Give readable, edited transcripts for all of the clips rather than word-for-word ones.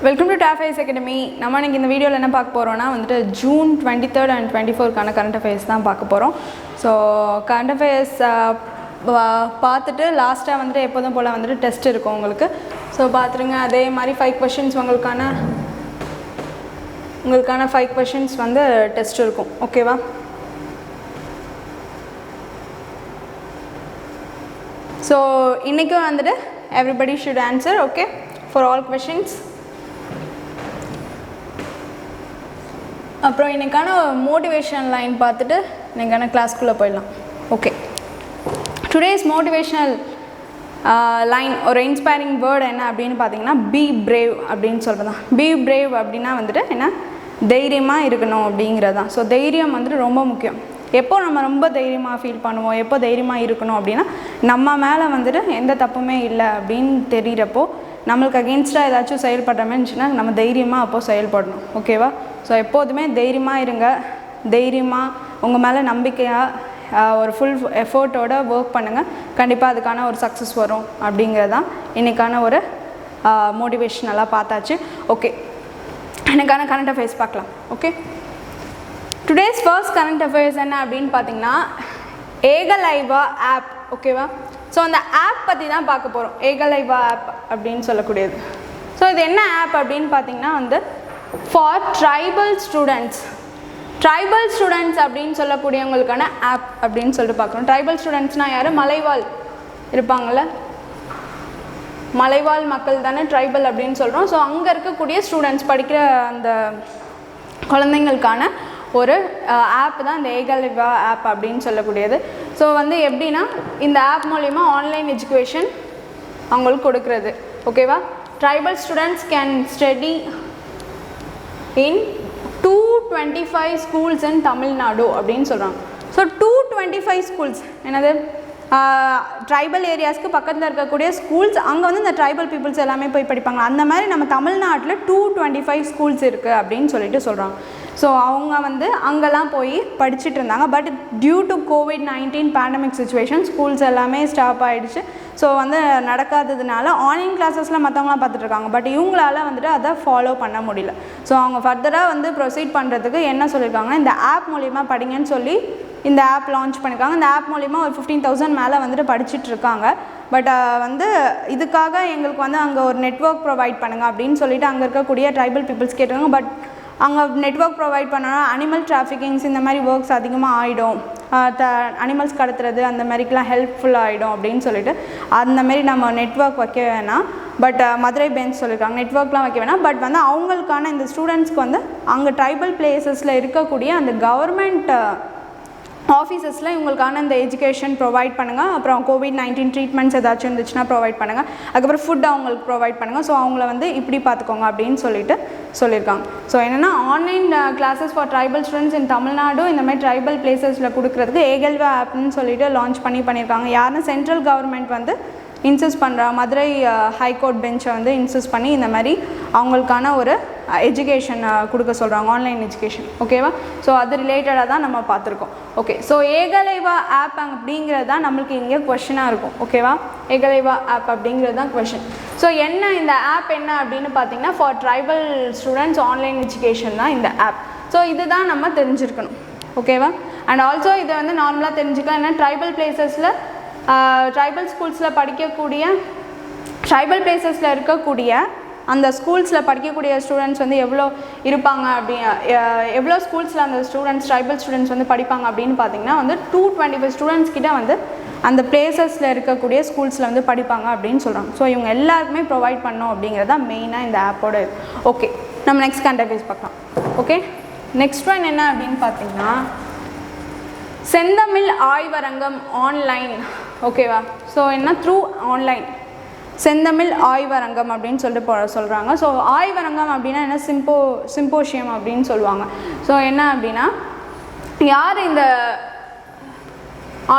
Welcome to TAFIS Academy. நம்ம இன்னைக்கு இந்த வீடியோல என்ன பார்க்க போறோம்னா வந்துட்டு ஜூன் 23rd and 24 கான கரண்ட் அஃபேர்ஸ் தான் பார்க்க போறோம். ஸோ கரண்ட் அஃபேர்ஸ் பார்த்துட்டு லாஸ்ட்டாக வந்துட்டு எப்போதும் போல் வந்துட்டு டெஸ்ட் இருக்கும் உங்களுக்கு. ஸோ பார்த்துருங்க. அதே மாதிரி 5 questions உங்களுக்கான 5 questions வந்து டெஸ்ட் இருக்கும். ஓகேவா? ஸோ இன்றைக்கும் வந்துட்டு everybody should answer, okay, for all questions. அப்புறம் இன்றைக்கான மோட்டிவேஷனல் லைன் பார்த்துட்டு இன்றைக்கான கிளாஸ்க்குள்ளே போயிடலாம். ஓகே, டுடேஸ் மோட்டிவேஷ்னல் லைன் ஒரு இன்ஸ்பைரிங் வேர்டு என்ன அப்படின்னு பார்த்தீங்கன்னா பி பிரேவ் அப்படின்னு சொல்கிறது தான். பி பிரேவ் அப்படின்னா வந்துட்டு என்ன, தைரியமாக இருக்கணும் அப்படிங்கிறது தான். ஸோ தைரியம் வந்துட்டு ரொம்ப முக்கியம். எப்போ நம்ம ரொம்ப தைரியமாக ஃபீல் பண்ணுவோம், எப்போ தைரியமாக இருக்கணும் அப்படின்னா நம்ம மேலே வந்துட்டு எந்த தப்புமே இல்லை அப்படின்னு தெரிகிறப்போ, நம்மளுக்கு அகெயின்ஸ்டாக ஏதாச்சும் செயல்படுற மாதிரி இருந்துச்சுன்னா நம்ம தைரியமாக அப்போது செயல்படணும். ஓகேவா? ஸோ எப்போதுமே தைரியமாக இருங்க. தைரியமாக உங்கள் மேலே நம்பிக்கையாக ஒரு ஃபுல் எஃபோர்ட்டோடு ஒர்க் பண்ணுங்கள். கண்டிப்பாக அதுக்கான ஒரு சக்ஸஸ் வரும் அப்படிங்கிறது தான் இன்றைக்கான ஒரு மோட்டிவேஷ்னலாக பார்த்தாச்சு. ஓகே, எனக்கான கரண்ட் அஃபேர்ஸ் பார்க்கலாம். Okay, today's first current affairs என்ன அப்படின்னு பார்த்தீங்கன்னா ஏகலைவா ஆப். ஓகேவா? ஸோ அந்த ஆப் பற்றி தான் பார்க்க போகிறோம். ஏகலைவா ஆப் அப்படின்னு சொல்லக்கூடியது. ஸோ இது என்ன ஆப் அப்படின்னு பார்த்தீங்கன்னா வந்து ஃபார் ட்ரைபல் ஸ்டூடெண்ட்ஸ் அப்படின்னு சொல்லக்கூடியவங்களுக்கான ஆப் அப்படின்னு சொல்லிட்டு பார்க்குறோம். ட்ரைபல் ஸ்டூடெண்ட்ஸ்னால் யார்? மலைவாழ் இருப்பாங்கள்ல, மலைவாழ் மக்கள் தானே ட்ரைபல் அப்படின்னு சொல்கிறோம். ஸோ அங்கே இருக்கக்கூடிய ஸ்டூடெண்ட்ஸ் படிக்கிற அந்த குழந்தைங்களுக்கான ஒரு ஆப் தான் இந்த ஏகலைவா ஆப் அப்படின்னு சொல்லக்கூடியது. ஸோ வந்து எப்படின்னா இந்த ஆப் மூலிமா ஆன்லைன் எஜுகேஷன் அவங்களுக்கு கொடுக்குறது. ஓகேவா? Tribal students can study in 225 schools in Tamil Nadu அப்படின்னு சொல்கிறாங்க. ஸோ 225 schools என்னது, ட்ரைபல் ஏரியாஸ்க்கு பக்கத்தில் இருக்கக்கூடிய ஸ்கூல்ஸ், அங்கே வந்து இந்த ட்ரைபல் பீப்புள்ஸ் எல்லாமே போய் படிப்பாங்க. அந்த மாதிரி நம்ம தமிழ்நாட்டில் 225 schools இருக்குது அப்படின்னு சொல்லிட்டு சொல்கிறாங்க. ஸோ அவங்க வந்து அங்கெல்லாம் போய் படிச்சுட்டு இருந்தாங்க. But due to COVID-19 pandemic situation schools எல்லாமே ஸ்டாப் ஆகிடுச்சு. ஸோ வந்து நடக்காததுனால ஆன்லைன் கிளாஸஸில் மற்றவங்களாம் பார்த்துட்ருக்காங்க. பட் இவங்களால் வந்துட்டு அதை ஃபாலோ பண்ண முடியல. ஸோ அவங்க ஃபர்தராக வந்து ப்ரொசீட் பண்ணுறதுக்கு என்ன சொல்லியிருக்காங்கன்னா இந்த ஆப் மூலிமா படிங்கன்னு சொல்லி இந்த ஆப் லான்ச் பண்ணியிருக்காங்க. இந்த ஆப் மூலிமா ஒரு 15,000 மேலே வந்துட்டு படிச்சுட்டு இருக்காங்க. பட் வந்து இதுக்காக எங்களுக்கு வந்து அங்கே ஒரு நெட்வொர்க் ப்ரொவைட் பண்ணுங்கள் அப்படின்னு சொல்லிட்டு அங்கே இருக்கக்கூடிய ட்ரைபல் பீப்புள்ஸ் கேட்டிருக்காங்க. பட் அங்கே நெட்வொர்க் ப்ரொவைட் பண்ணோன்னா அனிமல் டிராஃபிக்கிங்ஸ் இந்த மாதிரி ஒர்க்ஸ் அதிகமாக ஆகிடும், அனிமல்ஸ் கடத்துறது அந்த மாதிரிக்கெலாம் ஹெல்ப்ஃபுல்லாக ஆகிடும் அப்படின்னு சொல்லிட்டு அந்த மாதிரி நம்ம நெட்வொர்க் வைக்க வேணாம். பட் மதுரை பெஞ்ச் சொல்லியிருக்காங்க நெட்வொர்க்லாம் வைக்க வேணாம். பட் வந்து அவங்களுக்கான இந்த ஸ்டூடெண்ட்ஸ்க்கு வந்து அங்கே ட்ரைபல் பிளேசஸில் இருக்கக்கூடிய அந்த கவர்மெண்ட் ஆஃபீஸஸில் இவங்களுக்கான இந்த எஜுகேஷன் ப்ரொவைட் பண்ணுங்கள். அப்புறம் COVID-19 ட்ரீட்மெண்ட்ஸ் ஏதாச்சும் இருந்துச்சுன்னா ப்ரொவைட் பண்ணுங்கள். அதுக்கப்புறம் ஃபுட் அவங்களுக்கு ப்ரொவைட் பண்ணுங்கள். ஸோ அவங்கள வந்து இப்படி பார்த்துக்கோங்க அப்படின்னு சொல்லிட்டு சொல்லியிருக்காங்க. ஸோ என்னென்னா online classes for tribal students in Tamil Nadu இந்த மாதிரி ட்ரைபல் பிளேசஸில் கொடுக்குறதுக்கு ஏகலைவா ஆப்னு சொல்லிட்டு லான்ச் பண்ணியிருக்காங்க. யாருன்னா சென்ட்ரல் கவர்மெண்ட் வந்து இன்சிஸ்ட் பண்ணுறா, மதுரை ஹைகோர்ட் பெஞ்சை வந்து இன்சிஸ்ட் பண்ணி இந்த மாதிரி அவங்களுக்கான ஒரு எஜுகேஷன் கொடுக்க சொல்கிறாங்க, ஆன்லைன் எஜுகேஷன். ஓகேவா? ஸோ அது ரிலேட்டடாக தான் நம்ம பார்த்துருக்கோம். ஓகே, ஸோ ஏகலைவா ஆப் அப்படிங்கிறது தான் நம்மளுக்கு இங்கே கொஷினாக இருக்கும். ஓகேவா? ஏகலைவா ஆப் அப்படிங்கிறது தான் கொஷின். ஸோ என்ன இந்த ஆப் என்ன அப்படின்னு பார்த்தீங்கன்னா for tribal students online education தான் இந்த ஆப். ஸோ இதுதான் நம்ம தெரிஞ்சுருக்கணும். ஓகேவா? அண்ட் ஆல்சோ இதை வந்து நார்மலாக தெரிஞ்சுக்கலாம். ஏன்னா ட்ரைபல் பிளேசஸில் ட்ரைபல் ஸ்கூல்ஸில் படிக்கக்கூடிய ட்ரைபல் பிளேசஸில் இருக்கக்கூடிய அந்த ஸ்கூல்ஸில் படிக்கக்கூடிய ஸ்டூடெண்ட்ஸ் வந்து எவ்வளோ இருப்பாங்க அப்படி, எவ்வளோ ஸ்கூல்ஸில் அந்த ஸ்டூடெண்ட்ஸ் ட்ரைபல் ஸ்டூடெண்ட்ஸ் வந்து படிப்பாங்க அப்படின்னு பார்த்தீங்கன்னா வந்து 225 ஸ்டூடெண்ட்ஸ் கிட்ட வந்து அந்த பிளேசஸில் இருக்கக்கூடிய ஸ்கூல்ஸில் வந்து படிப்பாங்க அப்படின்னு சொல்கிறாங்க. ஸோ இவங்க எல்லாருக்குமே ப்ரொவைட் பண்ணோம் அப்படிங்கிறது தான் மெயினாக இந்த ஆப்போட இது. ஓகே, நம்ம நெக்ஸ்ட் கண்டென்ட் பார்க்கலாம். ஓகே, நெக்ஸ்ட் ஒன் என்ன அப்படின்னு பார்த்தீங்கன்னா செந்தமிழ் ஆய்வரங்கம் ஆன்லைன். ஓகேவா? ஸோ என்ன த்ரூ ஆன்லைன் செந்தமிழ் ஆய்வரங்கம் அப்படின்னு சொல்லிட்டு சொல்கிறாங்க. ஸோ ஆய்வரங்கம் அப்படின்னா என்ன, சிம்போஷியம் அப்படின்னு சொல்லுவாங்க. ஸோ என்ன அப்படின்னா யார் இந்த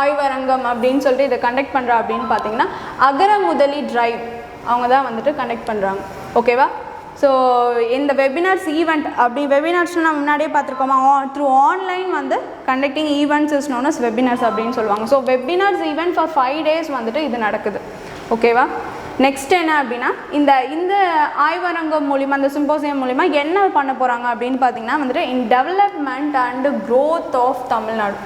ஆய்வரங்கம் அப்படின்னு சொல்லிட்டு இதை கண்டக்ட் பண்ணுறா அப்படின்னு பார்த்தீங்கன்னா அகர முதலி டிரைவ் அவங்க தான் வந்துட்டு கண்டக்ட் பண்ணுறாங்க. ஓகேவா? ஸோ இந்த வெபினார்ஸ் ஈவெண்ட் அப்படி வெபினார்ஸ்னால் நம்ம முன்னாடியே பார்த்துருக்கோமா, த்ரூ ஆன்லைன் வந்து conducting events is known as webinars அப்படின்னு சொல்லுவாங்க. So webinars event for 5 days வந்துட்டு இது நடக்குது. ஓகேவா? நெக்ஸ்ட் என்ன அப்படின்னா இந்த ஆய்வரங்கம் மூலிமா அந்த சிம்போசியம் மூலிமா என்ன பண்ண போகிறாங்க அப்படின்னு பார்த்தீங்கன்னா வந்துட்டு in development and growth of Tamil Nadu.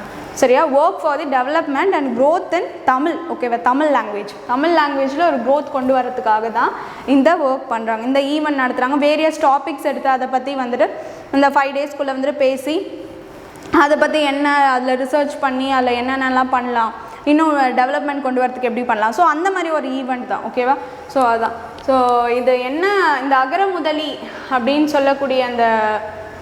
சரியா, work for the development and growth in Tamil. ஓகேவா, தமிழ் லாங்குவேஜில் ஒரு க்ரோத் கொண்டு வரதுக்காக தான் இந்த ஒர்க் பண்ணுறாங்க. இந்த ஈவெண்ட் நடத்துகிறாங்க. வேரியஸ் டாபிக்ஸ் எடுத்து அதை பற்றி வந்துட்டு இந்த 5 டேஸ்க்குள்ளே வந்துட்டு பேசி அதை பற்றி என்ன அதில் ரிசர்ச் பண்ணி அதில் என்னென்னலாம் பண்ணலாம், இன்னும் டெவலப்மெண்ட் கொண்டு வரதுக்கு எப்படி பண்ணலாம். ஸோ அந்த மாதிரி ஒரு ஈவெண்ட் தான். ஓகேவா, ஸோ அதுதான். ஸோ இது என்ன, இந்த அகரமுதலி அப்படின்னு சொல்லக்கூடிய அந்த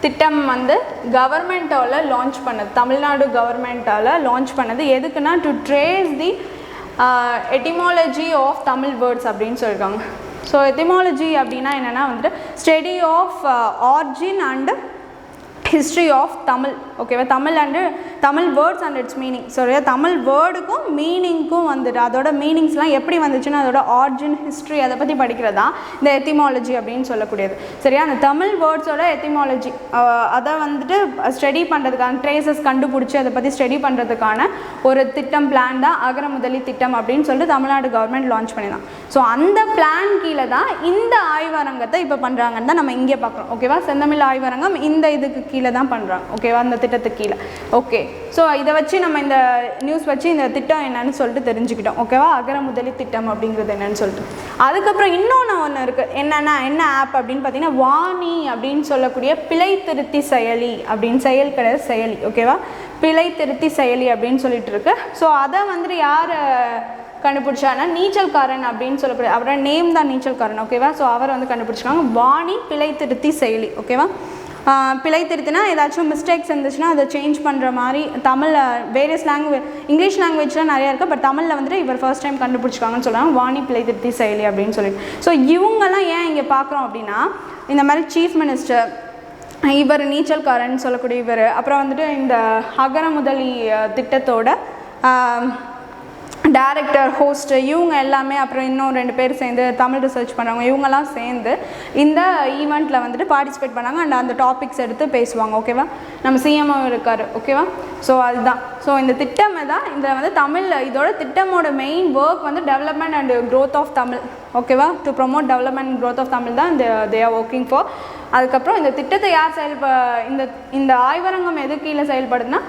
திட்டம் வந்து கவர்மெண்ட்டால் லான்ச் பண்ணது, தமிழ்நாடு கவர்மெண்ட்டால் லான்ச் பண்ணது. எதுக்குன்னா to trace the etymology of Tamil words அப்படின்னு சொல்லியிருக்காங்க. ஸோ எட்டிமாலஜி அப்படின்னா என்னென்னா வந்துட்டு study of origin and history of Tamil. ஓகேவா, Tamil and Tamil words and its meaning. சரியா, தமிழ் வேர்டுக்கும் மீனிங்க்கும் வந்துட்டு அதோட மீனிங்ஸ்லாம் எப்படி வந்துச்சுன்னா அதோட ஆர்ஜின் ஹிஸ்ட்ரி அதை பற்றி படிக்கிறது தான் இந்த எத்திமாலஜி அப்படின்னு சொல்லக்கூடியது. சரியா, அந்த தமிழ் வேர்ட்ஸோட எத்திமாலஜி அதை வந்துட்டு ஸ்டடி பண்ணுறதுக்கான ட்ரேசஸ் கண்டுபிடிச்சி அதை பற்றி ஸ்டடி பண்ணுறதுக்கான ஒரு திட்டம், பிளான் தான் அகரமுதலி திட்டம் அப்படின்னு சொல்லிட்டு தமிழ்நாடு கவர்மெண்ட் லான்ச் பண்ணிதான். ஸோ அந்த பிளான் கீழே தான் இந்த ஆய்வரங்கத்தை இப்போ பண்ணுறாங்கன்னு தான் நம்ம இங்கே பார்க்குறோம். ஓகேவா, செந்தமிழ் ஆய்வரங்கம் இந்த இதுக்கு கீழே தான் பண்ணுறாங்க. ஓகேவா, அந்த திட்டத்துக்கு கீழே. ஓகே, ஸோ இதை வச்சு நம்ம இந்த நியூஸ் வச்சு இந்த திட்டம் என்னன்னு சொல்லிட்டு தெரிஞ்சுக்கிட்டோம். ஓகேவா, அகரமுதலி திட்டம் அப்படிங்கிறது என்னன்னு சொல்லிட்டு. அதுக்கப்புறம் இன்னொன்று ஒன்று இருக்குது. என்ன ஆப் அப்படின்னு பார்த்தீங்கன்னா வாணி அப்படின்னு சொல்லக்கூடிய பிழை திருத்தி செயலி அப்படின்னு செயலி. ஓகேவா, பிழை திருத்தி செயலி அப்படின்னு சொல்லிட்டு இருக்கு. ஸோ அதை வந்துட்டு யார் கண்டுபிடிச்சானா நீச்சல்காரன் அப்படின்னு சொல்லக்கூடிய அவரோட நேம் தான் நீச்சல்காரன். ஓகேவா, ஸோ அவர் வந்து கண்டுபிடிச்சிருக்காங்க வாணி பிழை திருத்தி செயலி. ஓகேவா, பிழை திருத்தினா ஏதாச்சும் மிஸ்டேக்ஸ் இருந்துச்சுன்னா அதை சேஞ்ச் பண்ணுற மாதிரி தமிழில் வேரியஸ் இங்கிலீஷ் லாங்குவேஜ்லாம் நிறையா இருக்குது. பட் தமிழில் வந்துட்டு இவர் ஃபர்ஸ்ட் டைம் கண்டுபிடிச்சிருக்காங்கன்னு சொல்லுவாங்க வாணி பிழை திருத்தி செயலி அப்படின்னு சொல்லிட்டு. ஸோ இவங்கெல்லாம் ஏன் இங்கே பார்க்குறோம் அப்படின்னா இந்த மாதிரி சீஃப் மினிஸ்டர் இவர் நீச்சல்காரன் சொல்லக்கூடிய இவர், அப்புறம் வந்துட்டு இந்த அகரமுதலி திட்டத்தோட டைரக்டர், ஹோஸ்ட்டு, இவங்க எல்லாமே, அப்புறம் இன்னும் 2 பேர் சேர்ந்து தமிழ் ரிசர்ச் பண்ணுறவங்க, இவங்கெல்லாம் சேர்ந்து இந்த ஈவெண்ட்டில் வந்துட்டு பார்ட்டிசிபேட் பண்ணாங்க. அண்ட் அந்த டாபிக்ஸ் எடுத்து பேசுவாங்க. ஓகேவா, நம்ம சிஎம்ஓ இருக்கார். ஓகேவா, ஸோ அதுதான். ஸோ இந்த திட்டம் தான் இந்த வந்து தமிழ், இதோட திட்டமோட மெயின் ஒர்க் வந்து development and growth of Tamil. ஓகேவா, to promote development and growth of Tamil தான் தே ஆர் ஒர்க்கிங் ஃபார். அதுக்கப்புறம் இந்த திட்டத்தை யார் இந்த ஆய்வரங்கம் எது கீழே செயல்படுதுன்னா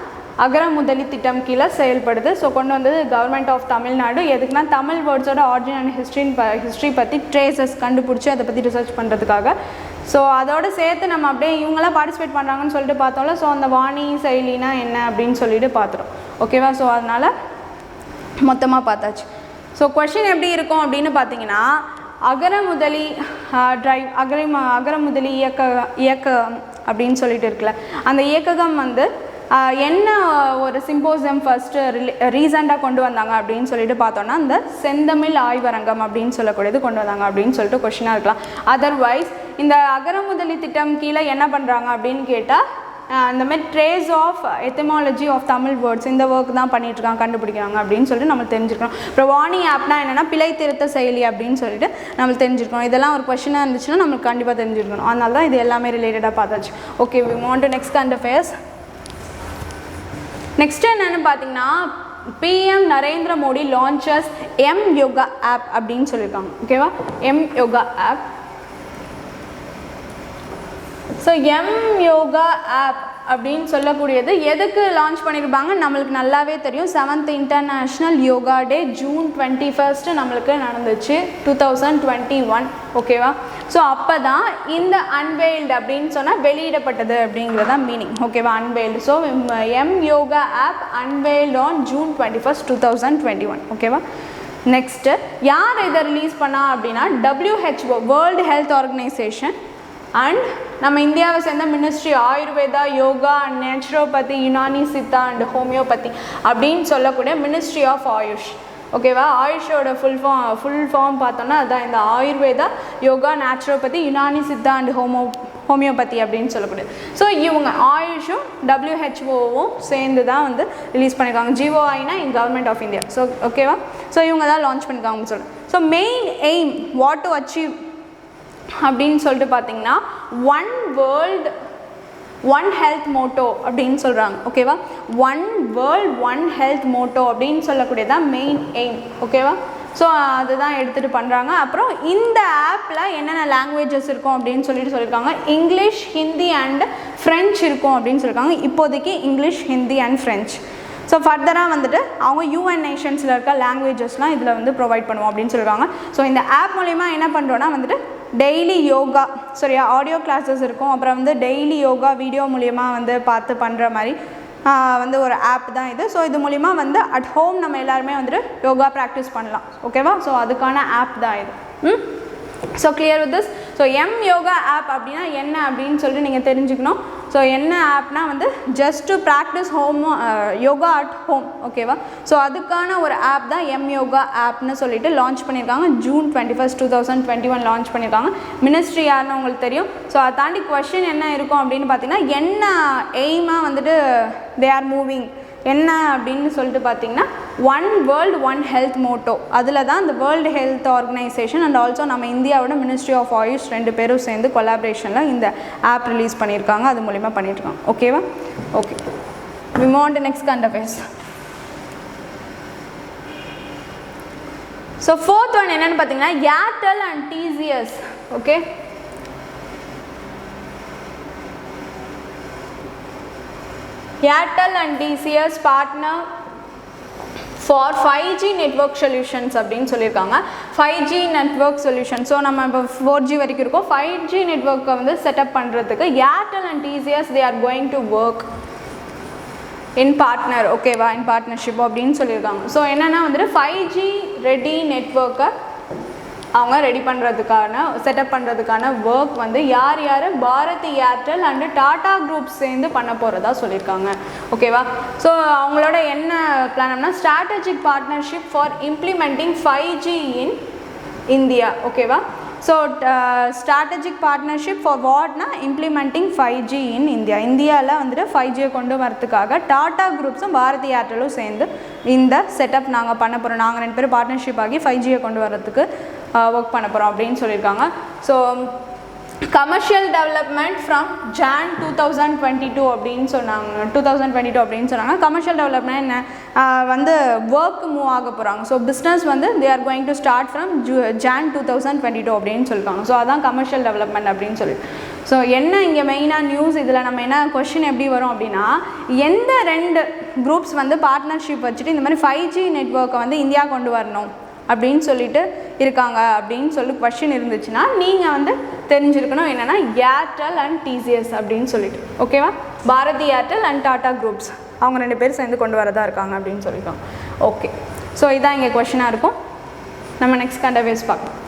அகரமுதலி திட்டம் கீழே செயல்படுது. ஸோ கொண்டு வந்தது கவர்மெண்ட் ஆஃப் தமிழ்நாடு. எதுக்குன்னா தமிழ் வேர்ட்ஸோட ஆரிஜின் அண்ட் ஹிஸ்ட்ரி பற்றி ட்ரேசஸ் கண்டுபிடிச்சி அதை பற்றி ரிசர்ச் பண்ணுறதுக்காக. ஸோ அதோடு சேர்த்து நம்ம அப்படியே இவங்களாம் பார்ட்டிசிபேட் பண்ணுறாங்கன்னு சொல்லிட்டு பார்த்தோம்ல. ஸோ அந்த வாணி செயலினா என்ன அப்படின்னு சொல்லிட்டு பார்த்துட்டோம். ஓகேவா, ஸோ அதனால் மொத்தமாக பார்த்தாச்சு. ஸோ கொஷின் எப்படி இருக்கும் அப்படின்னு பார்த்தீங்கன்னா அகரமுதலி அகரமுதலி இயக்கம் அப்படின்னு சொல்லிட்டு இருக்குல்ல, அந்த இயக்ககம் வந்து என்ன ஒரு சிம்போசியம் ஃபஸ்ட்டு ரீசெண்டாக கொண்டு வந்தாங்க அப்படின்னு சொல்லிட்டு பார்த்தோன்னா இந்த செந்தமிழ் ஆய்வரங்கம் அப்படின்னு சொல்லக்கூடியது கொண்டு வந்தாங்க அப்படின்னு சொல்லிட்டு கொஷினாக இருக்கலாம். அதர்வைஸ் இந்த அகரமுதலி திட்டம் கீழே என்ன பண்ணுறாங்க அப்படின்னு கேட்டால் இந்த மாதிரி trace of etymology of Tamil words இந்த ஒர்க் தான் பண்ணிட்டுருக்காங்க, கண்டுபிடிக்கிறாங்க அப்படின்னு சொல்லிட்டு நம்ம தெரிஞ்சுக்கணும். அப்புறம் வாணி ஆப்னா என்னென்னா பிழை திருத்த செயலி அப்படின்னு சொல்லிட்டு நம்மளுக்கு தெரிஞ்சுக்கணும். இதெல்லாம் ஒரு கொஷினாக இருந்துச்சுன்னா நம்மளுக்கு கண்டிப்பாக தெரிஞ்சுக்கணும். அதனால தான் இது எல்லாமே ரிலேட்டடாக பார்த்தாச்சு. Okay, we want to next current affairs. Next என்னென்னு பார்த்தீங்கன்னா PM Narendra Modi launches yoga app அப்படின்னு சொல்லியிருக்காங்க. ஓகேவா, yoga app. So yoga app அப்படின்னு சொல்லக்கூடியது எதுக்கு லான்ச் பண்ணியிருப்பாங்க நம்மளுக்கு நல்லாவே தெரியும். 7th இன்டர்நேஷ்னல் யோகா டே ஜூன் 21 நம்மளுக்கு நடந்துச்சு 2021. ஓகேவா, ஸோ அப்போ தான் இந்த அன்வெயில்டு அப்படின்னு சொன்னால் வெளியிடப்பட்டது அப்படிங்கிறது தான் மீனிங். ஓகேவா, unveiled. So yoga app unveiled on June 21, 2021. ஓகேவா, நெக்ஸ்ட்டு யார் இதை ரிலீஸ் பண்ணா அப்படின்னா WHO world health organisation and நம்ம இந்தியாவை சேர்ந்த ministry Ayurveda, yoga and naturopathy, Unani Siddha and homeopathy அப்படின்னு சொல்லக்கூடிய மினிஸ்ட்ரி ஆஃப் ஆயுஷ். ஓகேவா, ஆயுஷோட ஃபுல் ஃபார்ம் பார்த்தோன்னா அதுதான் இந்த Ayurveda, yoga, naturopathy, Unani Siddha and homeopathy அப்படின்னு சொல்லக்கூடியது. ஸோ இவங்க ஆயுஷும் WHOவும் சேர்ந்து தான் வந்து ரிலீஸ் பண்ணியிருக்காங்க. GOIனா கவர்மெண்ட் ஆஃப் இந்தியா. ஸோ ஓகேவா, ஸோ இவங்க தான் லான்ச் பண்ணியிருக்காங்கன்னு சொல்லுங்கள். So main aim what to achieve அப்படின்னு சொல்லிட்டு பார்த்தீங்கன்னா one world one health motto அப்படின்னு சொல்கிறாங்க. ஓகேவா, one world one health motto அப்படின்னு சொல்லக்கூடியதான் மெயின் எய்ம். ஓகேவா, ஸோ அதுதான் எடுத்துகிட்டு பண்ணுறாங்க. அப்புறம் இந்த ஆப்பில் என்னென்ன லாங்குவேஜஸ் இருக்கும் அப்படின்னு சொல்லியிருக்காங்க. இங்கிலீஷ், ஹிந்தி அண்ட் ஃப்ரெஞ்ச் இருக்கும் அப்படின்னு சொல்லியிருக்காங்க. இப்போதைக்கு English, Hindi and French. So ஃபர்தராக வந்துட்டு அவங்க யூஎன் நேஷன்ஸில் இருக்க லாங்குவேஜஸ்லாம் இதில் வந்து ப்ரொவைட் பண்ணுவோம் அப்படின்னு சொல்லியிருக்காங்க. ஸோ இந்த ஆப் மூலிமா என்ன பண்ணுறோன்னா வந்துட்டு டெய்லி யோகா, சரியா, ஆடியோ கிளாஸஸ் இருக்கும். அப்புறம் வந்து டெய்லி யோகா வீடியோ மூலிமா வந்து பார்த்து பண்ணுற மாதிரி வந்து ஒரு ஆப் தான் இது. ஸோ இது மூலிமா வந்து அட் ஹோம் நம்ம எல்லாருமே வந்துட்டு யோகா ப்ராக்டிஸ் பண்ணலாம். ஓகேவா? ஸோ அதுக்கான ஆப் தான் இது. So clear with this. So yoga app அப்படின்னா என்ன அப்படின்னு சொல்லிட்டு நீங்கள் தெரிஞ்சுக்கணும். ஸோ என்ன ஆப்னா வந்து just to practice yoga at home. ஓகேவா? ஸோ அதுக்கான ஒரு ஆப் தான் யோகா ஆப்னு சொல்லிட்டு லான்ச் பண்ணியிருக்காங்க. June 21, 2021 லான்ச் பண்ணியிருக்காங்க. மினிஸ்ட்ரி யாருன்னு உங்களுக்கு தெரியும். ஸோ அதை தாண்டி கொஸ்டின் என்ன இருக்கும் அப்படின்னு பார்த்தீங்கன்னா, என்ன எய்மாக வந்துட்டு தே ஆர் மூவிங் என்ன அப்படின்னு சொல்லிட்டு பார்த்தீங்கன்னா, one world one health motto. அதில் தான் இந்த world health organisation and also நம்ம இந்தியாவோட மினிஸ்ட்ரி ஆஃப் ஆயுஷ் 2 பேரும் சேர்ந்து கொலாபரேஷனில் இந்த ஆப் ரிலீஸ் பண்ணியிருக்காங்க. அது மூலிமா பண்ணியிருக்காங்க. ஓகேவா? Okay, we move on to next current affairs. So 4th one என்னென்னு பார்த்தீங்கன்னா, Airtel and TCS. Okay, Airtel and TCS partner for 5G network solutions அப்படின்னு சொல்லியிருக்காங்க. 5G network solution. ஸோ நம்ம இப்போ 4G வரைக்கும் இருக்கோம். 5G நெட்ஒர்க்கை வந்து செட்டப் பண்ணுறதுக்கு Airtel and TCS they are going to work in partner. ஓகேவா? இன் பார்ட்னர்ஷிப் அப்படின்னு சொல்லியிருக்காங்க. ஸோ என்னென்னா வந்துட்டு 5G ரெடி நெட்ஒர்க்கை அவங்க ரெடி பண்ணுறதுக்கான செட்டப் பண்ணுறதுக்கான ஒர்க் வந்து யார் பாரதி ஏர்டெல் அண்டு டாடா குரூப் சேர்ந்து பண்ண போகிறதா சொல்லியிருக்காங்க. ஓகேவா? ஸோ அவங்களோட என்ன பிளான்னா, strategic partnership for implementing 5G in India. ஓகேவா? ஸோ ஸ்ட்ராட்டஜிக் பார்ட்னர்ஷிப் ஃபார் வாட்னா இம்ப்ளிமெண்டிங் 5G இன் இந்தியா. இந்தியாவில் வந்துட்டு 5Gயை கொண்டு வரதுக்காக டாடா குரூப்ஸும் பாரதி ஏர்டெலும் சேர்ந்து இந்த செட்டப் நாங்கள் பண்ண போகிறோம். நாங்கள் 2 பேரும் பார்ட்னர்ஷிப் ஆகி 5Gயை கொண்டு வரதுக்கு ஒர்க் பண்ண போகிறோம் அப்படின்னு சொல்லியிருக்காங்க. So commercial development from Jan 2022 அப்படின்னு சொன்னாங்க. 2022 அப்படின்னு சொன்னாங்க. கமர்ஷியல் டெவலப்மெண்ட் என்ன வந்து ஒர்க் மூவ் ஆக போகிறாங்க. ஸோ பிஸ்னஸ் வந்து they are going to start from Jan 2022 அப்படின்னு சொல்லியிருக்காங்க. ஸோ அதான் கமர்ஷியல் டெவலப்மெண்ட் அப்படின்னு சொல்லி. ஸோ என்ன இங்கே மெயினாக நியூஸ் இதில் நம்ம என்ன கொஸ்டின் எப்படி வரும் அப்படின்னா, எந்த 2 குரூப்ஸ் வந்து பார்ட்னர்ஷிப் வச்சுட்டு இந்த மாதிரி 5G நெட்ஒர்க்கை வந்து இந்தியா கொண்டு வரணும் அப்படின்னு சொல்லிட்டு இருக்காங்க அப்படின்னு சொல்லி கொஸ்டின் இருந்துச்சுன்னா நீங்கள் வந்து தெரிஞ்சிருக்கணும் என்னென்னா ஏர்டெல் அண்ட் TCS அப்படின்னு சொல்லிட்டு. ஓகேவா? Bharti Airtel and Tata groups அவங்க 2 பேர் சேர்ந்து கொண்டு வரதா இருக்காங்க அப்படின்னு சொல்லியிருக்காங்க. ஓகே, ஸோ இதான் இங்கே கொஸ்டினாக இருக்கும். நம்ம நெக்ஸ்ட் கரண்ட் அஃபேர்ஸ் பார்க்கலாம்.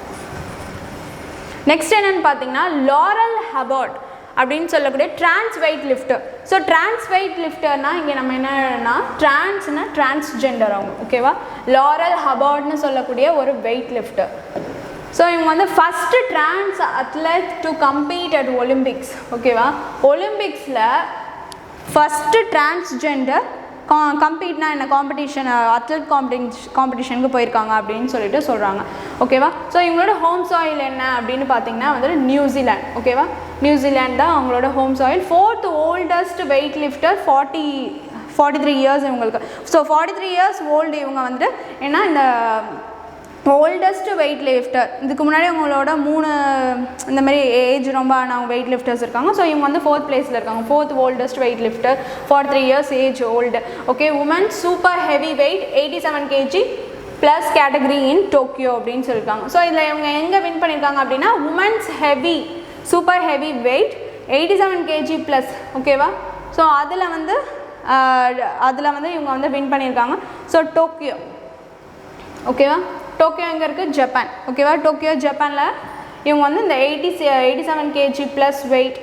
நெக்ஸ்ட் என்னென்னு பார்த்தீங்கன்னா, லாரல் ஹபார்ட் அப்படின்னு சொல்லக்கூடிய trans weight lifter. So trans weight லிஃப்டர்னால் இங்கே நம்ம என்னன்னா ட்ரான்ஸ்னா டிரான்ஸ்ஜெண்டர் அவங்க. ஓகேவா? லாரல் ஹபார்ட்னு சொல்லக்கூடிய ஒரு வெயிட் லிஃப்டர். ஸோ இவங்க வந்து first trans athlete to compete at Olympics. ஓகேவா? ஒலிம்பிக்ஸில் ஃபஸ்ட்டு டிரான்ஸ்ஜெண்டர் கம்பீட்னா என்ன காம்படிஷன் அத்லெட் காம்படிஷனுக்கு போயிருக்காங்க அப்படின்னு சொல்லிட்டு சொல்கிறாங்க. ஓகேவா? ஸோ இவங்களோட ஹோம் சாயில் என்ன அப்படின்னு பார்த்தீங்கன்னா வந்துட்டு நியூசிலாண்ட். ஓகேவா? நியூசிலாண்ட் தான் அவங்களோட home soil. 4th oldest weight lifter 43 years இவங்களுக்கு. ஸோ 43 இயர்ஸ் ஓல்டு இவங்க வந்துட்டு ஏன்னா இந்த ஓல்டஸ்ட் வெயிட் லிஃப்டர். இதுக்கு முன்னாடி அவங்களோட 3 இந்த மாதிரி ஏஜ் ரொம்ப ஆனவங்க வெயிட் லிஃப்டர்ஸ் இருக்காங்க. ஸோ இவங்க வந்து 4th பிளேஸில் இருக்காங்க. 4th oldest weight lifter 43 years age old. Okay, woman super heavy weight 87 kg plus category in Tokyo அப்படின்னு சொல்லியிருக்காங்க. ஸோ இதில் இவங்க எங்கே வின் பண்ணியிருக்காங்க அப்படின்னா women's heavy super heavy weight 87 kg plus. ஓகேவா? ஸோ அதில் வந்து இவங்க வந்து வின் பண்ணியிருக்காங்க. So Tokyo. ஓகேவா? டோக்கியோ எங்கே இருக்குது? ஜப்பான். ஓகேவா? டோக்கியோ ஜப்பானில் இவங்க வந்து இந்த 87 kg ப்ளஸ் வெயிட்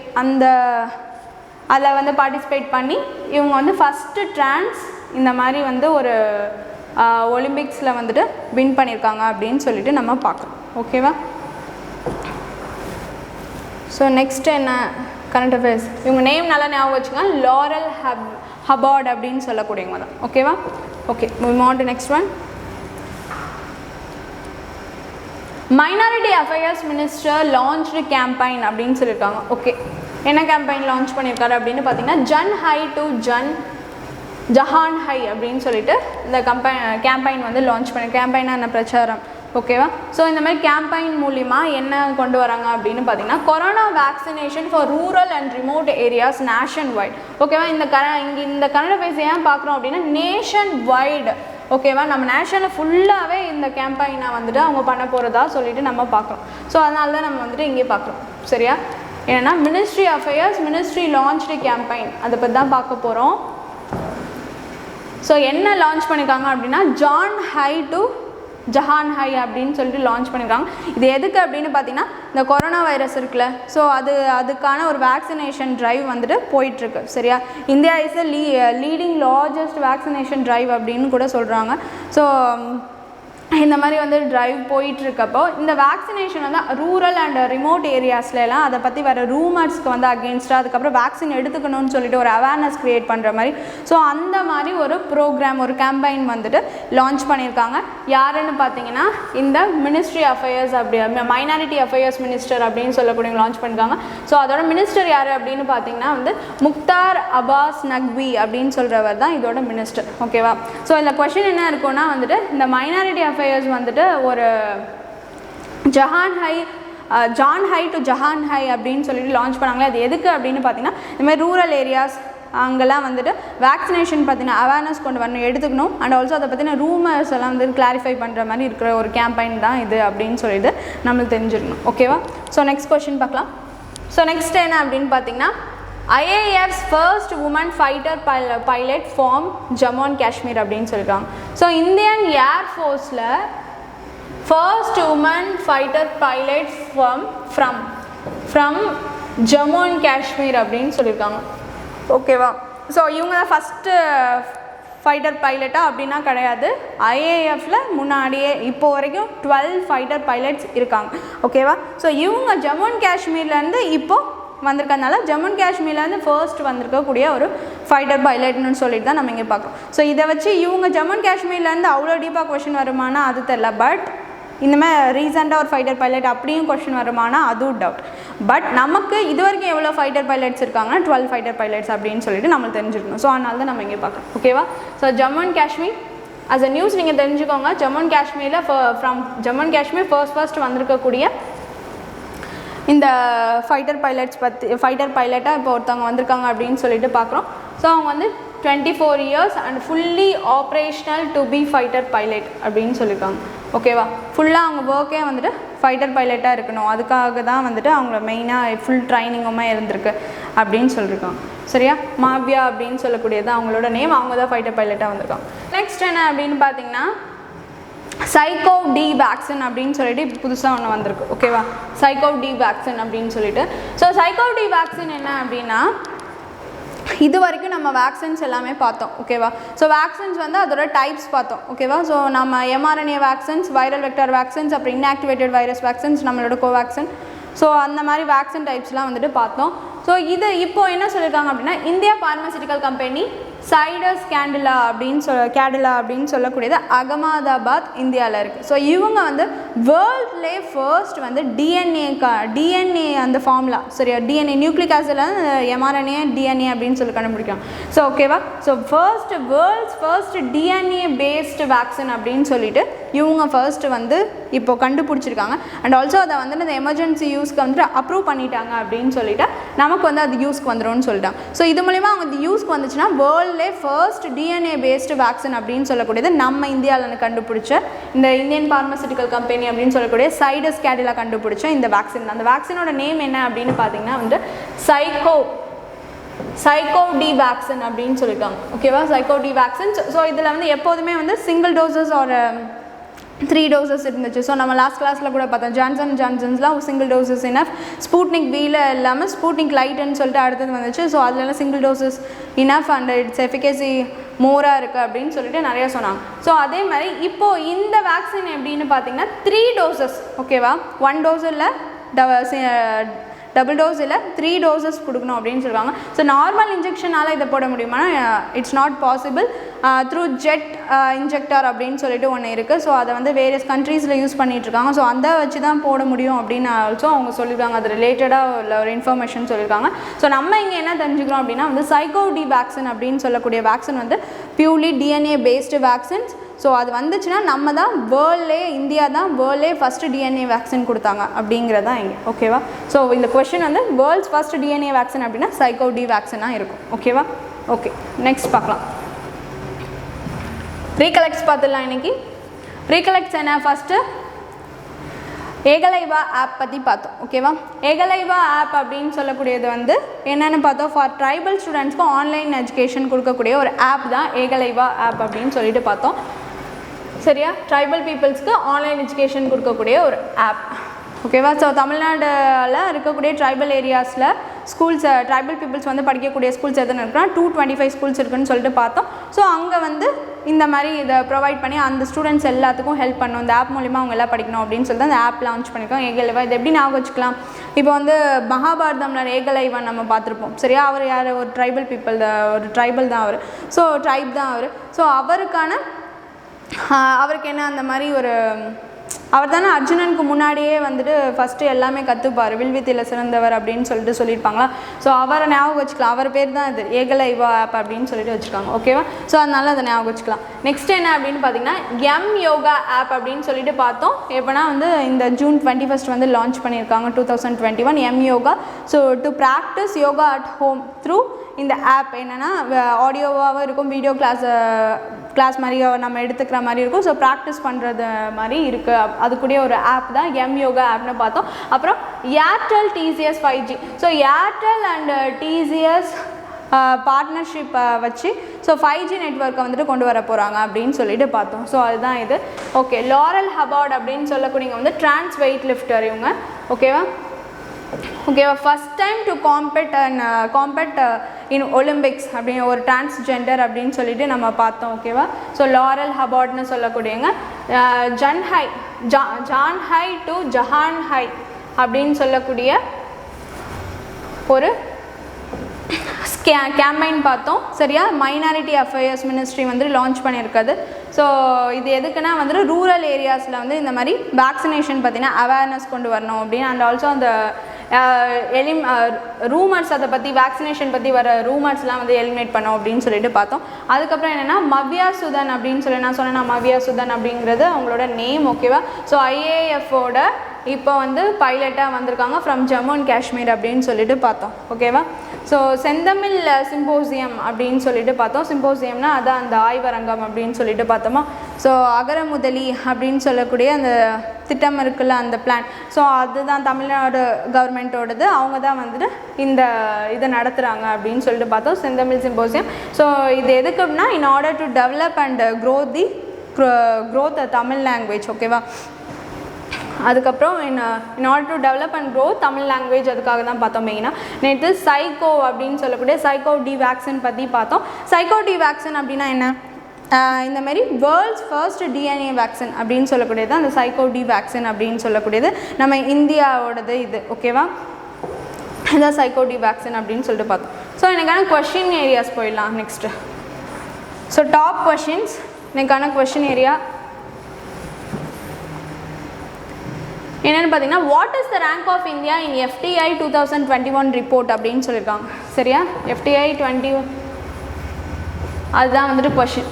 அதில் வந்து பார்ட்டிசிபேட் பண்ணி இவங்க வந்து ஃபஸ்ட்டு ட்ரான்ஸ் இந்த மாதிரி வந்து ஒரு ஒலிம்பிக்ஸில் வந்துட்டு வின் பண்ணியிருக்காங்க அப்படின்னு சொல்லிட்டு நம்ம பார்க்கலாம். ஓகேவா? ஸோ நெக்ஸ்ட் என்ன கரண்ட் அஃபேர்ஸ், இவங்க நேம் நல்லா ஞாபகம் வச்சுக்கோங்க. லாரல் ஹபார்ட் அப்படின்னு சொல்லக்கூடியவங்க தான். ஓகேவா? Okay, move on to next one. Minority affairs minister launched campaign அப்படின்னு சொல்லியிருக்காங்க. ஓகே, என்ன கேம்பெயின் லான்ச் பண்ணியிருக்காரு அப்படின்னு பார்த்தீங்கன்னா ஜன் ஹை டு ஜஹான் ஹை அப்படின்னு சொல்லிட்டு இந்த கேம்பெயின் வந்து லான்ச் பண்ணி, கேம்பெயினாக என்ன பிரச்சாரம், ஓகேவா. ஸோ இந்த மாதிரி கேம்பெயின் மூலிமா என்ன கொண்டு வராங்க அப்படின்னு பார்த்தீங்கன்னா corona vaccination for rural and remote areas nation wide, ஓகேவா. இந்த கன்னட பேஸ் ஏன் பார்க்குறோம் அப்படின்னா நேஷன் வைடு, ஓகேவா. நம்ம நேஷனில் ஃபுல்லாகவே இந்த கேம்பெயினை வந்துட்டு அவங்க பண்ண போகிறதா சொல்லிட்டு நம்ம பார்க்குறோம். ஸோ அதனால தான் நம்ம வந்துட்டு இங்கே பார்க்குறோம், சரியா. ஏன்னா ministry affairs ministry launched campaign அதை பற்றி தான் பார்க்க போகிறோம். ஸோ என்ன லான்ச் பண்ணியிருக்காங்க அப்படின்னா ஜான் ஹை டு ஜஹான் ஹை அப்படின்னு சொல்லிட்டு லான்ச் பண்ணியிருக்காங்க. இது எதுக்கு அப்படின்னு பார்த்தீங்கன்னா இந்த கொரோனா வைரஸ் இருக்குல்ல, ஸோ அதுக்கான ஒரு வேக்சினேஷன் ட்ரைவ் வந்துட்டு போயிட்டுருக்கு, சரியா. India is leading largest vaccination drive அப்படின்னு கூட சொல்கிறாங்க. ஸோ இந்த மாதிரி வந்து ட்ரைவ் போயிட்டுருக்கப்போ இந்த வேக்சினேஷன் வந்து ரூரல் அண்ட் ரிமோட் ஏரியாஸ்லாம் அதை பற்றி வர ரூமர்ஸ்க்கு வந்து அகெயின்ஸ்டாக அதுக்கப்புறம் வேக்சின் எடுத்துக்கணும்னு சொல்லிட்டு ஒரு அவேர்னஸ் க்ரியேட் பண்ணுற மாதிரி, ஸோ அந்த மாதிரி ஒரு ப்ரோக்ராம் ஒரு கேம்பெயின் வந்துட்டு லான்ச் பண்ணியிருக்காங்க. யாருன்னு பார்த்தீங்கன்னா இந்த மினிஸ்ட்ரி அஃபேர்ஸ் அப்படி மைனாரிட்டி அஃபேர்ஸ் மினிஸ்டர் அப்படின்னு சொல்லக்கூடிய லான்ச் பண்ணியிருக்காங்க. ஸோ அதோட மினிஸ்டர் யார் அப்படின்னு பார்த்தீங்கன்னா வந்து முக்தார் அப்பாஸ் நக்வி அப்படின்னு சொல்கிறவர் தான் இதோட மினிஸ்டர், ஓகேவா. ஸோ இந்த கொஷின் என்ன இருக்குன்னா வந்துட்டு இந்த மைனாரிட்டி அஃபேர்ஸ் வந்துட்டு ஒரு ஜான் ஹை டு ஜஹான் ஹை அப்படின்னு சொல்லிட்டு லான்ச் பண்ணாங்களே, அது எதுக்கு அப்படின்னு பார்த்தீங்கன்னா இந்த மாதிரி ரூரல் ஏரியாஸ் அங்கெல்லாம் வந்துட்டு வேக்சினேஷன் பார்த்தீங்கன்னா அவேர்னஸ் கொண்டு வரணும், எடுத்துக்கணும். அண்ட் ஆல்சோ அதை பற்றின ரூமர்ஸ் எல்லாம் வந்து கிளாரிஃபை பண்ணுற மாதிரி இருக்கிற ஒரு கேம்பெயின் தான் இது அப்படின்னு சொல்லிட்டு நம்மளுக்கு தெரிஞ்சிடணும், ஓகேவா. ஸோ நெக்ஸ்ட் கொஸ்டின் பார்க்கலாம். ஸோ நெக்ஸ்ட் என்ன அப்படின்னு பார்த்தீங்கன்னா IAF's first woman fighter pilot from Jammu and Kashmir அப்படின்னு சொல்லியிருக்காங்க. ஸோ இந்தியன் ஏர்ஃபோர்ஸில் first woman fighter pilot from Jammu and Kashmir அப்படின்னு சொல்லியிருக்காங்க, ஓகேவா. ஸோ இவங்க தான் ஃபஸ்ட்டு ஃபைட்டர் பைலட்டாக அப்படின்னா கிடையாது. IAFல முன்னாடியே இப்போ வரைக்கும் 12 ஃபைட்டர் பைலட்ஸ் இருக்காங்க, ஓகேவா. ஸோ இவங்க ஜம்மு அண்ட் காஷ்மீர்லேருந்து இப்போது வந்திருக்கனால ஜம்மு அண்ட் காஷ்மீர்லேருந்து ஃபர்ஸ்ட் வந்திருக்கக்கூடிய ஒரு ஃபைட்டர் பைலட்னு சொல்லிட்டு தான் நம்ம இங்கே பார்க்குறோம். ஸோ இதை வச்சு இவங்க ஜம்மு அண்ட் காஷ்மீர்லேருந்து அவ்வளோ டீப்பாக கொஷின் வருமானா அது தெரில. பட் இந்தமாதிரி ரீசெண்டாக ஒரு ஃபைட்டர் பைலட் அப்படியும் கொஷின் வருமானா அதுவும் டவுட். பட் நமக்கு இது வரைக்கும் எவ்வளோ ஃபைட்டர் பைலட்ஸ் இருக்காங்கன்னா 12 ஃபைட்டர் பைலட்ஸ் அப்படின்னு சொல்லிட்டு நம்மளுக்கு தெரிஞ்சிருக்கணும். ஸோ அதனால தான் நம்ம இங்கே பார்க்குறோம், ஓகேவா. So Jammu and Kashmir as a news நீங்கள் தெரிஞ்சுக்கோங்க. ஜம்மு அண்ட் காஷ்மீரில் from Jammu and Kashmir first வந்திருக்கக்கூடிய இந்த ஃபைட்டர் பைலட்டாக இப்போ ஒருத்தவங்க வந்திருக்காங்க அப்படின்னு சொல்லிட்டு பார்க்குறோம். ஸோ அவங்க வந்து 24 years and fully operational to be fighter pilot அப்படின்னு சொல்லியிருக்காங்க, ஓகேவா. ஃபுல்லாக அவங்க ஒர்க்கே வந்துட்டு ஃபைட்டர் பைலட்டாக இருக்கணும், அதுக்காக தான் வந்துட்டு அவங்கள மெயினாக ஃபுல் ட்ரைனிங்குமே இருந்திருக்கு அப்படின்னு சொல்லியிருக்காங்க, சரியா. மாவ்யா அப்படின்னு சொல்லக்கூடியது அவங்களோட நேம், அவங்க தான் ஃபைட்டர் பைலட்டாக வந்திருக்காங்க. நெக்ஸ்ட் என்ன அப்படின்னு பார்த்தீங்கன்னா சைகோவ் டி வேக்சின் அப்படின்னு சொல்லிட்டு இப்போ புதுசாக ஒன்று வந்திருக்கு, ஓகேவா. சைகோவ் டி வேக்சின் அப்படின்னு சொல்லிட்டு. ஸோ சைகோவ் டி வேக்சின் என்ன அப்படின்னா இது வரைக்கும் நம்ம வேக்சின்ஸ் எல்லாமே பார்த்தோம், ஓகேவா. ஸோ வேக்சின்ஸ் வந்து அதோட டைப்ஸ் பார்த்தோம், ஓகேவா. ஸோ நம்ம mRNA vaccines, viral vector vaccines, அப்புறம் இன்ஆக்டிவேட்டட் வைரஸ் வேக்சின்ஸ், நம்மளோட கோவேக்சின், ஸோ அந்த மாதிரி வேக்சின் டைப்ஸ்லாம் வந்துட்டு பார்த்தோம். ஸோ இது இப்போ என்ன சொல்லியிருக்காங்க அப்படின்னா India pharmaceutical company Zydus Cadila அப்படின்னு சொல்லக்கூடியது அகமதாபாத் இந்தியாவில் இருக்குது. ஸோ இவங்க வந்து வேர்ல்ட்லே ஃபர்ஸ்ட் வந்து டிஎன்ஏ அந்த ஃபார்முலா, சரியா, டிஎன்ஏ நியூக்ளிக் ஆசிட்ல mRNA டிஎன்ஏ அப்படின்னு சொல்லி கண்டுபிடிக்கும். ஸோ ஓகேவா. So world's first DNA based vaccine அப்படின்னு சொல்லிட்டு இவங்க ஃபர்ஸ்ட் வந்து இப்போ கண்டுபிடிச்சிருக்காங்க. அண்ட் ஆல்சோ அதை வந்து இந்த எமர்ஜென்சி யூஸ்க்கு வந்துட்டு அப்ரூவ் பண்ணிட்டாங்க அப்படின்னு சொல்லிட்டு நமக்கு வந்து அது யூஸ்க்கு வந்துடும்னு சொல்லிட்டாங்க. ஸோ இது மூலிமா அவங்க அது யூஸ்க்கு வந்துச்சுன்னா வேர்ல்ட்லே ஃபர்ஸ்ட் டிஎன்ஏ பேஸ்டு வேக்சின் அப்படின்னு சொல்லக்கூடியது நம்ம இந்தியாவில் கண்டுபிடிச்ச இந்த இந்தியன் பார்மசிட்டிக்கல் கம்பெனி அப்படின்னு சொல்லக்கூடிய சைடஸ் கேடிலா கண்டுபிடிச்ச இந்த வேக்சின். அந்த வேக்சினோட நேம் என்ன அப்படின்னு பார்த்தீங்கன்னா வந்து சைகோவ் டி வேக்சின் அப்படின்னு சொல்லியிருக்காங்க, ஓகேவா. ZyCoV D vaccine. ஸோ இதில் வந்து எப்போதுமே வந்து சிங்கிள் டோசஸ் ஒரு 3 doses இருந்துச்சு. ஸோ நம்ம லாஸ்ட் கிளாஸில் கூட பார்த்தோம் ஜான்சன்ஸ்லாம் சிங்கிள் டோசஸ் இனஃப். ஸ்பூட்னிக் வீல இல்லாமல் ஸ்பூட்னிக் லைட்டுன்னு சொல்லிட்டு அடுத்தது வந்துச்சு. ஸோ அதிலலாம் single doses enough and its efficacy மோராக இருக்குது அப்படின்னு சொல்லிட்டு நிறையா சொன்னாங்க. ஸோ அதே மாதிரி இப்போது இந்த வேக்சின் எப்படின்னு பார்த்தீங்கன்னா 3 doses, ஓகேவா. 1 dose இல்லை டபுள் டோஸ் இல்லை 3 டோசஸ் கொடுக்கணும் அப்படின்னு சொல்லுவாங்க. ஸோ நார்மல் இன்ஜெக்ஷனால் இதை போட முடியுமா? It's not possible. Through jet injector அப்படின்னு சொல்லிட்டு ஒன்று இருக்குது. ஸோ அதை வந்து வேரியஸ் கண்ட்ரீஸில் யூஸ் பண்ணிகிட்ருக்காங்க. ஸோ அந்த வச்சு தான் போட முடியும் அப்படின்னு ஆல்சோ அவங்க சொல்லியிருக்காங்க. அது ரிலேட்டடாக உள்ள ஒரு இன்ஃபர்மேஷன் சொல்லியிருக்காங்க. ஸோ நம்ம இங்கே என்ன தெரிஞ்சுக்கிறோம் அப்படின்னா வந்து சைக்கோடி வேக்சின் அப்படின்னு சொல்லக்கூடிய வேக்சின் வந்து purely DNA based vaccines. So அது வந்துச்சுன்னா நம்ம தான் இந்தியா தான் வேர்ல்ட்லே ஃபஸ்ட்டு DNA வேக்சின் கொடுத்தாங்க அப்படிங்கிறது தான் இங்கே. ஓகேவா? ஸோ இந்த கொஷின் வந்து வேர்ல்ட்ஸ் ஃபஸ்ட் DNA வேக்சின் அப்படின்னா சைக்கோடி வேக்சினாக இருக்கும். ஓகேவா? ஓகே, நெக்ஸ்ட் பார்க்கலாம். ரீகலெக்ட்ஸ் பார்த்துடலாம். இன்றைக்கி ரீகலெக்ட்ஸ் என்ன? ஃபஸ்ட்டு ஏகலைவா ஆப் பற்றி பார்த்தோம். ஓகேவா? ஏகலைவா ஆப் அப்படின்னு சொல்லக்கூடியது வந்து என்னென்னு பார்த்தோம். ஃபார் ட்ரைபல் ஸ்டூடெண்ட்ஸ்க்கு ஆன்லைன் எஜுகேஷன் கொடுக்கக்கூடிய ஒரு ஆப் தான் ஏகலைவா ஆப் அப்படின்னு சொல்லிட்டு பார்த்தோம். சரியா? ட்ரைபல் பீப்புள்ஸ்க்கு ஆன்லைன் எஜுகேஷன் கொடுக்கக்கூடிய ஒரு ஆப். ஓகேவா? ஸோ தமிழ்நாட்டில் இருக்கக்கூடிய ட்ரைபல் ஏரியாஸில் ஸ்கூல்ஸ் ட்ரைபல் பீப்புள்ஸ் வந்து படிக்கக்கூடிய ஸ்கூல்ஸ் எதுன்னு இருக்குன்னா 225 ஸ்கூல்ஸ் இருக்குதுன்னு சொல்லிட்டு பார்த்தோம். ஸோ அங்கே வந்து இந்த மாதிரி இதை ப்ரொவைட் பண்ணி அந்த ஸ்டூடெண்ட்ஸ் எல்லாத்துக்கும் ஹெல்ப் பண்ணணும். இந்த ஆப் மூலிமா அவங்க எல்லாம் படிக்கணும் அப்படின்னு சொல்லிட்டு அந்த ஆப் லான்ச் பண்ணியிருக்கோம் ஏகலைவா. இது எப்படி ஞாபகம் வச்சுக்கலாம்? இப்போ வந்து மகாபாரதம்ல ஏகலைவன் நம்ம பார்த்துருப்போம். சரியா? அவர் யார்? ஒரு ட்ரைபல் பீப்புள் ஒரு ட்ரைபல் தான் அவர். ஸோ ட்ரைப் தான் அவர். ஸோ அவருக்கு என்ன அந்த மாதிரி ஒரு அவர் தானே அர்ஜுனனுக்கு முன்னாடியே வந்துட்டு ஃபஸ்ட்டு எல்லாமே கற்றுப்பார், வில்வித்தையில் சிறந்தவர் அப்படின்னு சொல்லிட்டு சொல்லியிருப்பாங்களா. ஸோ அவரை ஞாபகம் வச்சுக்கலாம். அவர் பேர் தான் இது ஏகலைவா ஆப் அப்படின்னு சொல்லிட்டு வச்சுருக்காங்க. ஓகேவா? ஸோ அதனால அதை ஞாபகம் வச்சுக்கலாம். நெக்ஸ்ட் என்ன அப்படின்னு பார்த்தீங்கன்னா எம் யோகா ஆப் அப்படின்னு சொல்லிட்டு பார்த்தோம். எப்போனா வந்து இந்த June 21 வந்து லான்ச் பண்ணியிருக்காங்க 2021 M yoga. So to practice yoga at home through இந்த ஆப் என்னென்னா ஆடியோவாகவும் இருக்கும், வீடியோ கிளாஸ் மாதிரி நம்ம எடுத்துக்கிற மாதிரி இருக்கும். ஸோ ப்ராக்டிஸ் பண்ணுறது மாதிரி இருக்குது. அதுக்குரிய ஒரு ஆப் தான் எம் யோகா ஆப்னு பார்த்தோம். அப்புறம் Airtel TCS 5G. So Airtel and TCS பார்ட்னர்ஷிப்பை வச்சு ஸோ 5G நெட்வொர்க்கை வந்துட்டு கொண்டு வர போகிறாங்க அப்படின்னு சொல்லிட்டு பார்த்தோம். ஸோ அதுதான் இது. ஓகே, லாரல் ஹபார்ட் அப்படின்னு சொல்லக்கூடிய வந்து ட்ரான்ஸ் வெயிட் லிஃப்டர் இவங்க. ஓகேவா? First time to combat in Olympics அப்படின்னு ஒரு டிரான்ஸ்ஜெண்டர் அப்படின்னு சொல்லிட்டு நம்ம பார்த்தோம். ஓகேவா? ஸோ லாரல் ஹபார்ட்னு சொல்லக்கூடியவங்க ஜான் ஹை டு ஜஹான் ஹை அப்படின்னு சொல்லக்கூடிய ஒரு கேம்பெயின் பார்த்தோம். சரியா? மைனாரிட்டி அஃபேர்ஸ் மினிஸ்ட்ரி வந்து லான்ச் பண்ணியிருக்காது. ஸோ இது எதுக்குன்னா வந்துட்டு ரூரல் ஏரியாஸில் வந்து இந்த மாதிரி வேக்சினேஷன் பார்த்தீங்கன்னா அவேர்னஸ் கொண்டு வரணும் அப்படின்னு. அண்ட் ஆல்சோ அந்த ரூமர்ஸ் அதை பற்றி வேக்சினேஷன் பற்றி வர ரூமர்ஸ்லாம் வந்து எலிமினேட் பண்ணோம் அப்படின்னு சொல்லிட்டு பார்த்தோம். அதுக்கப்புறம் என்னென்னா மவ்யா சுதன் அப்படின்னு சொல்லி நான் சொன்னேன். மவ்யா சுதன் அப்படிங்கிறது அவங்களோட நேம். ஓகேவா? ஸோ IAFோட இப்போ வந்து பைலட்டாக வந்திருக்காங்க ஃப்ரம் ஜம்மு அண்ட் காஷ்மீர் அப்படின்னு சொல்லிட்டு பார்த்தோம். ஓகேவா? ஸோ செந்தமிழ் சிம்போசியம் அப்படின்னு சொல்லிட்டு பார்த்தோம். சிம்போசியம்னா அதான் அந்த ஆய்வரங்கம் அப்படின்னு சொல்லிட்டு பார்த்தோமா. ஸோ அகர முதலி அப்படின்னு சொல்லக்கூடிய அந்த திட்டம் இருக்குல்ல, அந்த பிளான். ஸோ அதுதான் தமிழ்நாடு கவர்மெண்ட்டோடது. அவங்க தான் வந்துட்டு இந்த இதை நடத்துகிறாங்க அப்படின்னு சொல்லிட்டு பார்த்தோம், செந்தமிழ் சிம்போசியம். ஸோ இது எதுக்கு அப்படின்னா in order to develop and growth Tamil language. ஓகேவா? அதுக்கப்புறம் in order to develop and grow Tamil language அதுக்காக தான் பார்த்தோம் மெயினாக. நேற்று சைக்கோ அப்படின்னு சொல்லக்கூடிய சைக்கோடி வேக்சின் பற்றி பார்த்தோம். சைக்கோடி வேக்சின் அப்படின்னா என்ன? இந்த மாதிரி வேர்ல்ட்ஸ் ஃபர்ஸ்ட் DNA வேக்சின் அப்படின்னு சொல்லக்கூடியது அந்த சைக்கோடி வேக்சின் அப்படின்னு சொல்லக்கூடியது நம்ம இந்தியாவோடது இது. ஓகேவா? இதான் சைக்கோடி வேக்சின் அப்படின்னு சொல்லிட்டு பார்த்தோம். ஸோ எனக்கான கொஷின் ஏரியாஸ் போயிடலாம் நெக்ஸ்ட்டு. ஸோ டாப் கொஷின்ஸ் எனக்கான கொஷின் ஏரியா என்னென்னு பார்த்தீங்கன்னா what is the rank of India in FTI 2021 report அப்படின்னு சொல்லியிருக்காங்க. சரியா? FTI 21 அதுதான் வந்துட்டு question.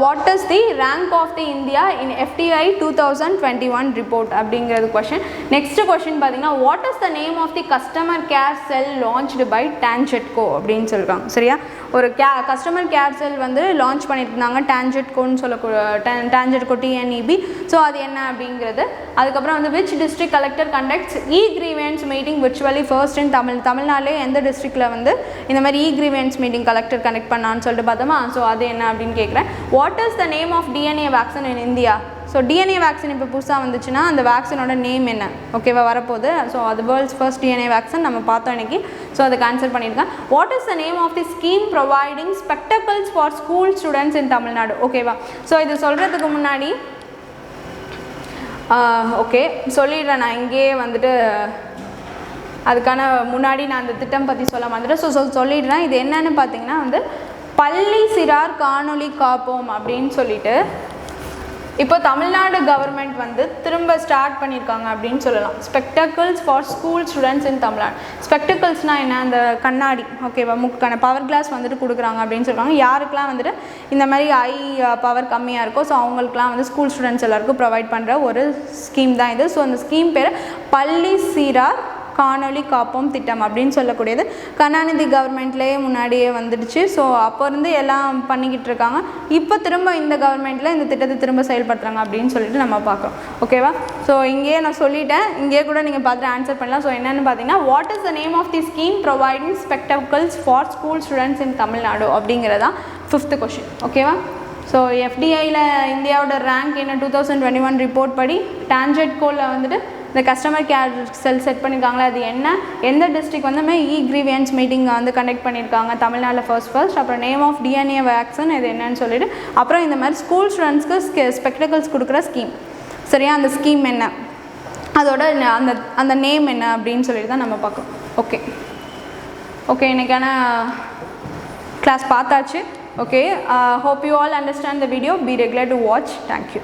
What is the rank of the India in FTI 2021 report அப்படிங்கிறது கொஷின். நெக்ஸ்ட் கொஷின் பார்த்தீங்கன்னா what is the name of the customer care cell launched by TANGEDCO அப்படின்னு சொல்லியிருக்காங்க. சரியா? ஒரு கஸ்டமர் கேர் செல் வந்து லான்ச் பண்ணியிருந்தாங்க டான்ஜெட்கோன்னு டான்ஜெட்கோ TNEB. ஸோ அது என்ன அப்படிங்கிறது. அதுக்கப்புறம் வந்து which district collector conducts grievance meeting virtually first in தமிழ்நாட்டிலே எந்த டிஸ்ட்ரிக்டில் வந்து இந்த மாதிரி கிரீவன்ஸ் மீட்டிங் கலெக்டர் கனெக்ட் பண்ணான்னு சொல்லிட்டு பார்த்தோமா. ஸோ அது என்ன அப்படின்னு கேட்குறேன். What is the name of DNA vaccine in India? So DNA vaccine இப்போ புதுசாக வந்துச்சுன்னா அந்த வேக்சினோட நேம் என்ன? ஓகேவா? வரப்போகுது. ஸோ அது வேர்ல்ட்ஸ் ஃபர்ஸ்ட் DNA வேக்சின் நம்ம பார்த்தோம் இன்றைக்கி. ஸோ அதை கேன்சல் பண்ணியிருக்கேன். What is the name of the scheme providing spectacles for school students in Tamil Nadu? ஓகேவா? ஸோ இது சொல்கிறதுக்கு முன்னாடி ஓகே சொல்லிடுறேன். நான் இங்கேயே வந்துட்டு அதுக்கான முன்னாடி நான் அந்த திட்டம் பற்றி சொல்ல வந்துட்டேன். சொல்லிடுறேன். இது என்னன்னு பார்த்தீங்கன்னா வந்து பள்ளி சிறார் காணொளி காப்போம் அப்படின்னு சொல்லிட்டு இப்போ தமிழ்நாடு கவர்மெண்ட் வந்து திரும்ப ஸ்டார்ட் பண்ணியிருக்காங்க அப்படின்னு சொல்லலாம். Spectacles for school students in Tamil Nadu. ஸ்பெக்டக்கிள்ஸ்னால் என்ன, அந்த கண்ணாடி ஓகேவா, முக்கான பவர் கிளாஸ் வந்துட்டு கொடுக்குறாங்க அப்படின்னு சொல்லுவாங்க. யாருக்கெல்லாம் வந்துட்டு இந்த மாதிரி ஐ பவர் கம்மியாக இருக்கோ ஸோ அவங்களுக்குலாம் வந்து ஸ்கூல் ஸ்டூடெண்ட்ஸ் எல்லாருக்கும் ப்ரொவைட் பண்ணுற ஒரு ஸ்கீம் தான் இது. ஸோ அந்த ஸ்கீம் பேர் பள்ளி சிறார் காணொளி காப்போம் திட்டம் அப்படின்னு சொல்லக்கூடியது. கருணாநிதி கவர்மெண்ட்லேயே முன்னாடியே வந்துடுச்சு. ஸோ அப்போ இருந்து எல்லாம் பண்ணிக்கிட்டு இருக்காங்க. இப்போ திரும்ப இந்த கவர்மெண்ட்டில் இந்த திட்டத்தை திரும்ப செயல்படுத்துகிறாங்க அப்படின்னு சொல்லிட்டு நம்ம பார்க்குறோம். ஓகேவா? ஸோ இங்கேயே நான் சொல்லிட்டேன், இங்கேயே கூட நீங்கள் பார்த்துட்டு ஆன்சர் பண்ணலாம். ஸோ என்னென்னு பார்த்தீங்கன்னா, what is the name of the scheme providing spectacles for school students in Tamil Nadu அப்படிங்கிறதான் 5th கொஷின். ஓகேவா? ஸோ எஃப்டிஐயில் இந்தியாவோட ரேங்க் என்ன 2021 ரிப்போர்ட் படி டான்ஜெட் கோலில் வந்துட்டு இந்த கஸ்டமர் கேர் செல் செட் பண்ணியிருக்காங்களே அது என்ன, எந்த டிஸ்ட்ரிக்ட் வந்து கிரீவியன்ஸ் மீட்டிங் வந்து கண்டக்ட் பண்ணியிருக்காங்க தமிழ்நாட்டில் ஃபர்ஸ்ட். அப்புறம் நேம் ஆஃப் டிஎன்ஏ வேக்சின் இது என்னன்னு சொல்லிட்டு, அப்புறம் இந்த மாதிரி ஸ்கூல் ஸ்டூடெண்ட்ஸ்க்கு ஸ்பெக்டக்கிள்ஸ் கொடுக்குற ஸ்கீம், சரியா, அந்த ஸ்கீம் என்ன, அதோட அந்த நேம் என்ன அப்படின்னு சொல்லிட்டு தான் நம்ம பார்க்கணும். ஓகே இன்றைக்கான கிளாஸ் பார்த்தாச்சு. Okay, hope you all understand the video. Be regular to watch. Thank you.